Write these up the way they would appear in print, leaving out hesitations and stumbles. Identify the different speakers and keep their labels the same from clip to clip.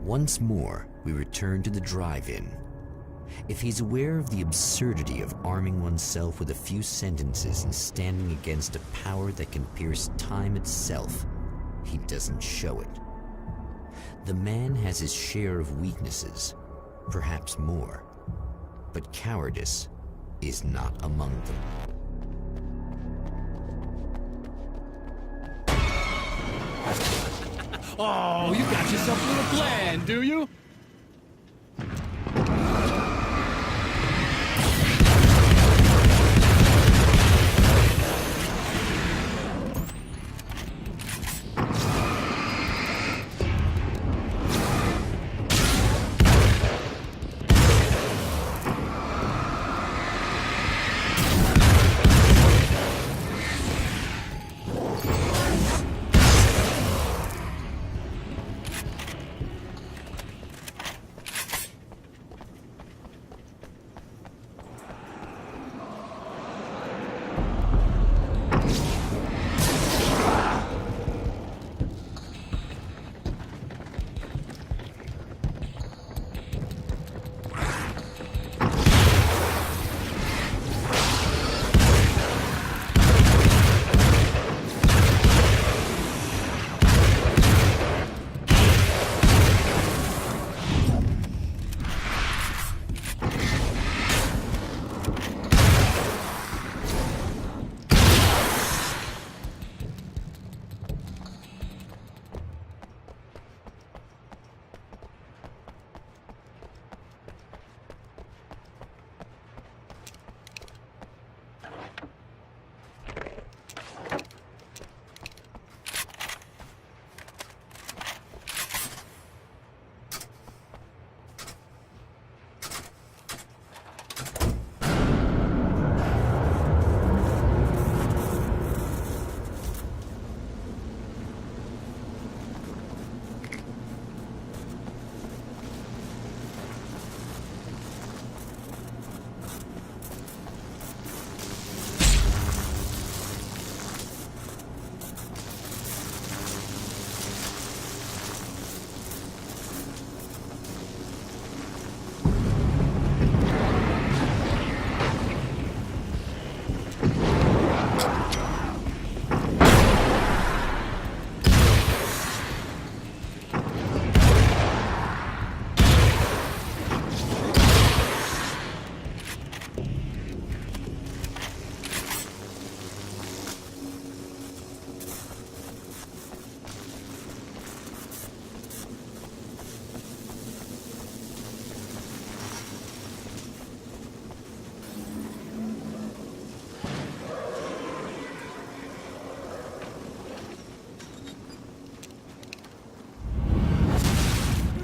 Speaker 1: Once more, we return to the drive-in. If he's aware of the absurdity of arming oneself with a few sentences and standing against a power that can pierce time itself, he doesn't show it. The man has his share of weaknesses, perhaps more, but cowardice is not among them.
Speaker 2: Oh, you got yourself a little plan, do you?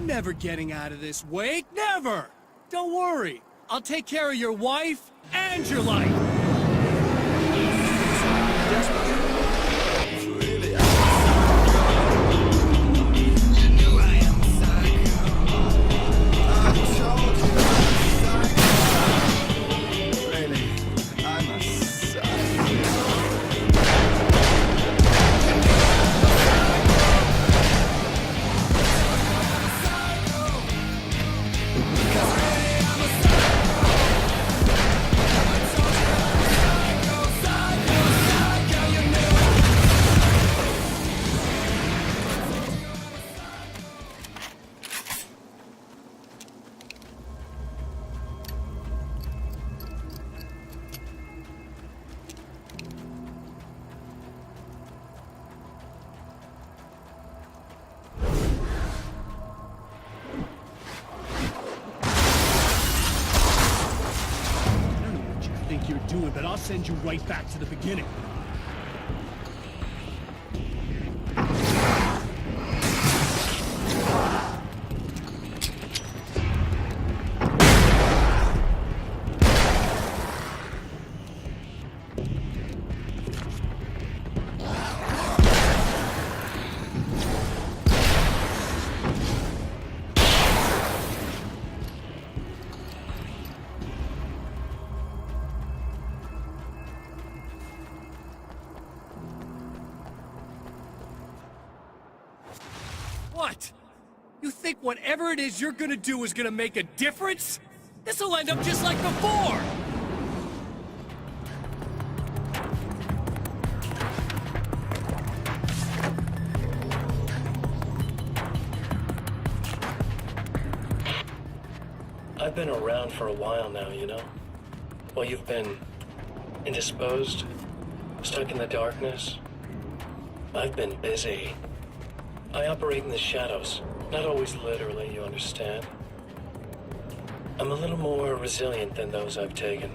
Speaker 2: Never getting out of this wake, never! Don't worry, I'll take care of your wife and your life! But I'll send you right back to the beginning. What? You think whatever it is you're gonna do is gonna make a difference? This'll end up just like before!
Speaker 3: I've been around for a while now, you know? While you've been indisposed, stuck in the darkness, I've been busy. I operate in the shadows, not always literally, you understand? I'm a little more resilient than those I've taken,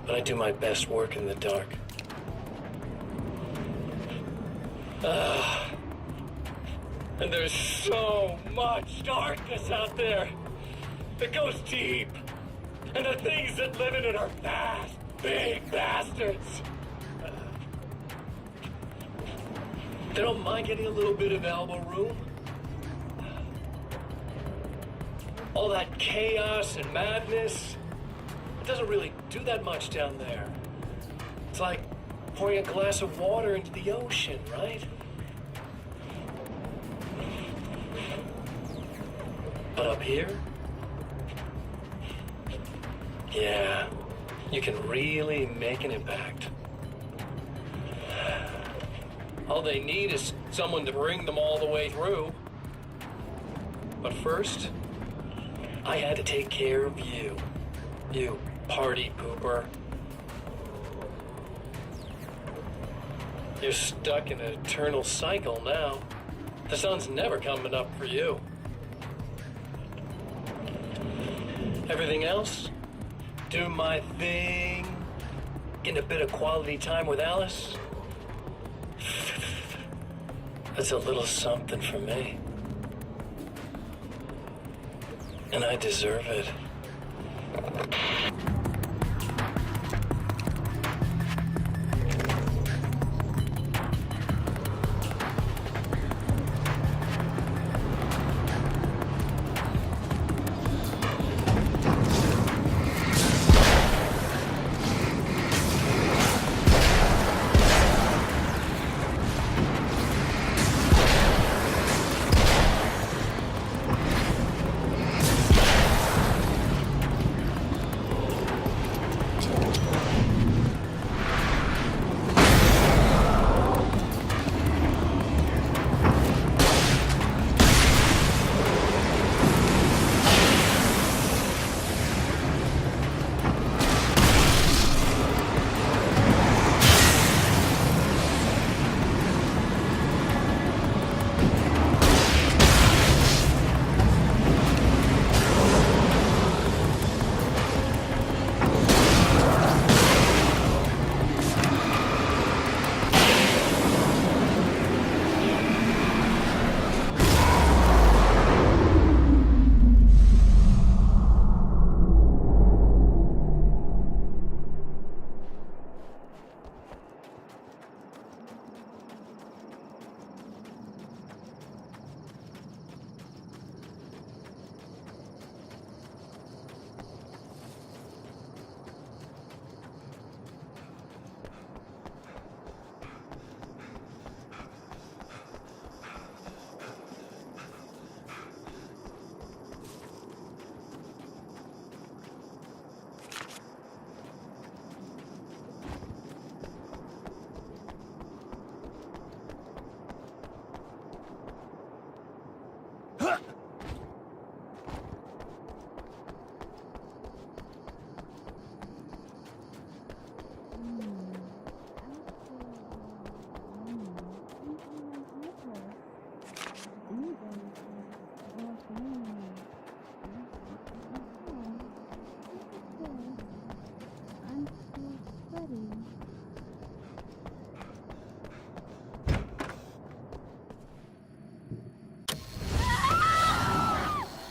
Speaker 3: but I do my best work in the dark. And there's so much darkness out there that goes deep, and the things that live in it are fast, big bastards. They don't mind getting a little bit of elbow room. All that chaos and madness, it doesn't really do that much down there. It's like pouring a glass of water into the ocean, right? But up here, yeah, you can really make an impact. All they need is someone to bring them all the way through. But first, I had to take care of you. You party pooper. You're stuck in an eternal cycle now. The sun's never coming up for you. Everything else? Do my thing. Get a bit of quality time with Alice. That's a little something for me. And I deserve it.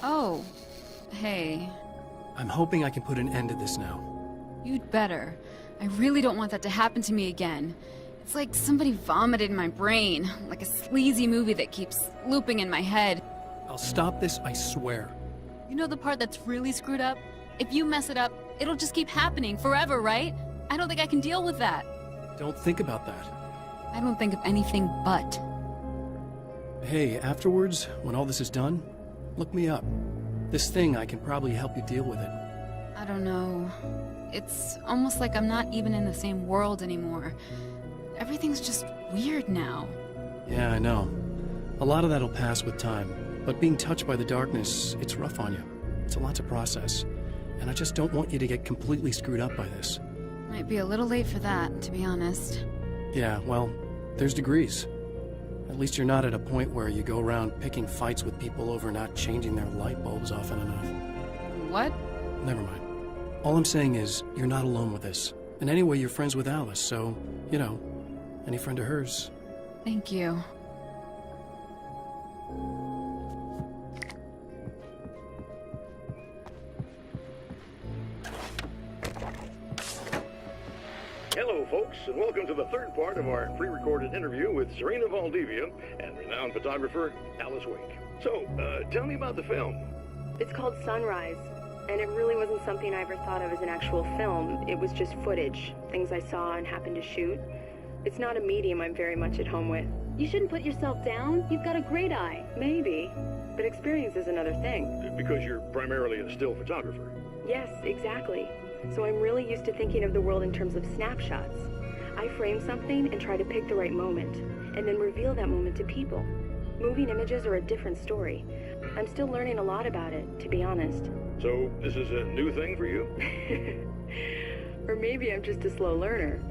Speaker 4: Oh, hey.
Speaker 2: I'm hoping I can put an end to this now.
Speaker 4: You'd better. I really don't want that to happen to me again. It's like somebody vomited in my brain, like a sleazy movie that keeps looping in my head.
Speaker 2: I'll stop this, I swear.
Speaker 4: You know the part that's really screwed up? If you mess it up, it'll just keep happening forever, right? I don't think I can deal with that.
Speaker 2: Don't think about that.
Speaker 4: I don't think of anything but.
Speaker 5: Hey, afterwards, when all this is done, look me up. This thing, I can probably help you deal with it.
Speaker 4: I don't know. It's almost like I'm not even in the same world anymore. Everything's just weird now.
Speaker 5: Yeah, I know. A lot of that'll pass with time, but being touched by the darkness, it's rough on you. It's a lot to process, and I just don't want you to get completely screwed up by this.
Speaker 4: Might be a little late for that, to be honest.
Speaker 5: Yeah, well, there's degrees. At least you're not at a point where you go around picking fights with people over not changing their light bulbs often enough.
Speaker 4: What?
Speaker 5: Never mind. All I'm saying is, you're not alone with this. And anyway, you're friends with Alice, so, you know, any friend of hers.
Speaker 4: Thank you.
Speaker 6: Hello, folks, and welcome to the third part of our pre-recorded interview with Serena Valdivia and renowned photographer Alice Wake. So, tell me about the film.
Speaker 7: It's called Sunrise, and it really wasn't something I ever thought of as an actual film. It was just footage, things I saw and happened to shoot. It's not a medium I'm very much at home with.
Speaker 8: You shouldn't put yourself down. You've got a great eye.
Speaker 7: Maybe, but experience is another thing.
Speaker 6: Because you're primarily a still photographer.
Speaker 7: Yes, exactly. So I'm really used to thinking of the world in terms of snapshots. I frame something and try to pick the right moment, and then reveal that moment to people. Moving images are a different story. I'm still learning a lot about it, to be honest.
Speaker 6: So, this is a new thing for you?
Speaker 7: Or maybe I'm just a slow learner.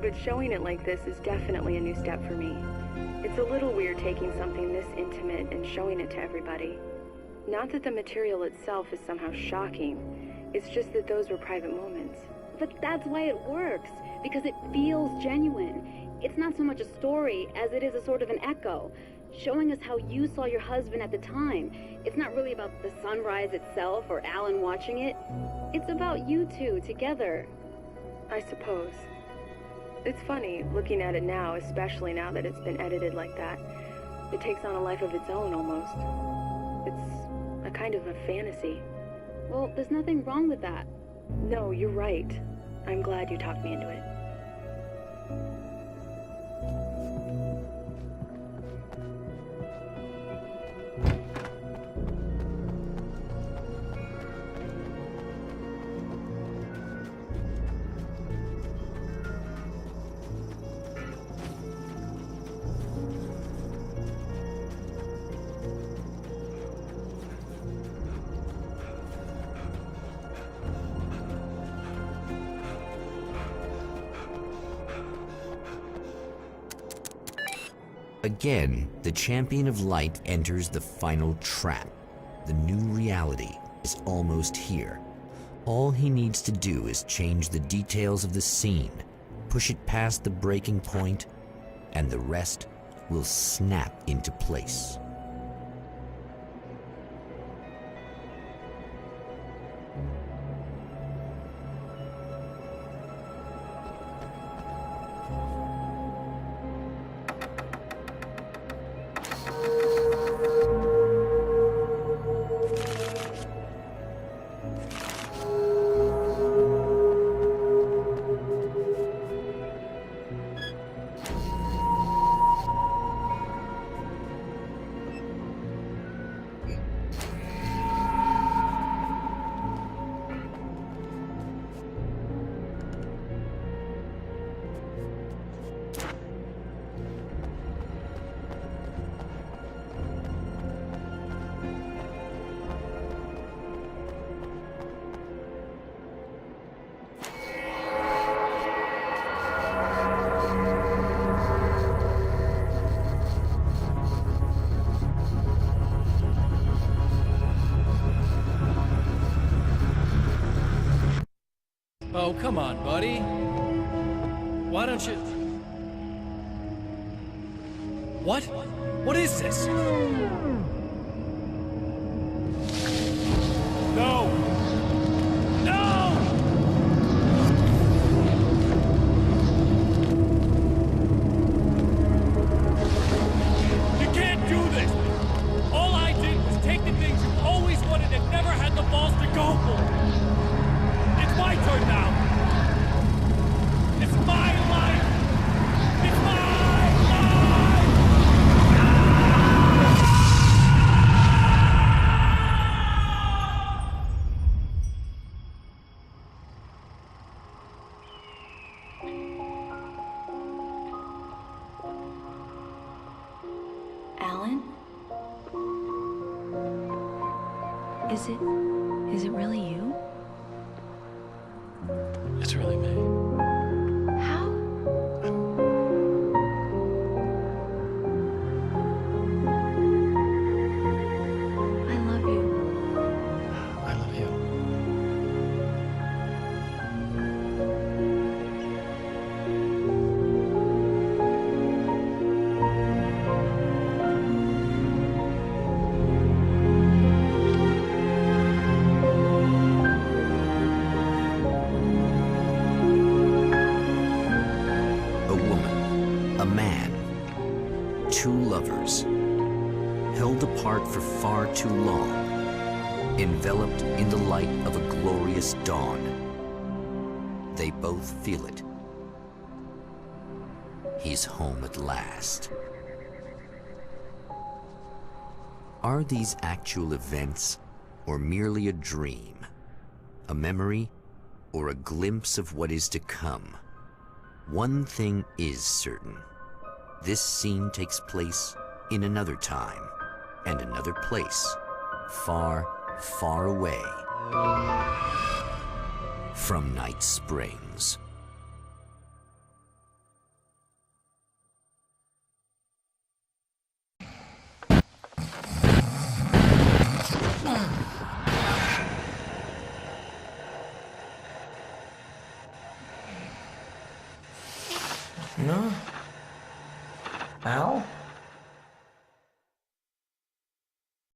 Speaker 7: But showing it like this is definitely a new step for me. It's a little weird taking something this intimate and showing it to everybody. Not that the material itself is somehow shocking. It's just that those were private moments.
Speaker 8: But that's why it works, because it feels genuine. It's not so much a story as it is a sort of an echo, showing us how you saw your husband at the time. It's not really about the sunrise itself or Alan watching it. It's about you two together.
Speaker 7: I suppose. It's funny, looking at it now, especially now that it's been edited like that. It takes on a life of its own, almost. It's a kind of a fantasy.
Speaker 8: Well, there's nothing wrong with that.
Speaker 7: No, you're right. I'm glad you talked me into it.
Speaker 1: Again, the champion of light enters the final trap. The new reality is almost here. All he needs to do is change the details of the scene, push it past the breaking point, and the rest will snap into place.
Speaker 2: Oh, come on, buddy. Why don't you... What? What is this? No! No! You can't do this! All I did was take the things you've always wanted and never had the balls to go for! It's my turn now! It's my life! It's my life!
Speaker 7: Is it really you?
Speaker 5: It's really me.
Speaker 7: How? I love you.
Speaker 5: I love you.
Speaker 1: A woman, a man, two lovers, held apart for far too long, enveloped in the light of a glorious dawn. They both feel it. He's home at last. Are these actual events, or merely a dream? A memory, or a glimpse of what is to come? One thing is certain. This scene takes place in another time and another place, far, far away from Night Springs.
Speaker 9: No? Al?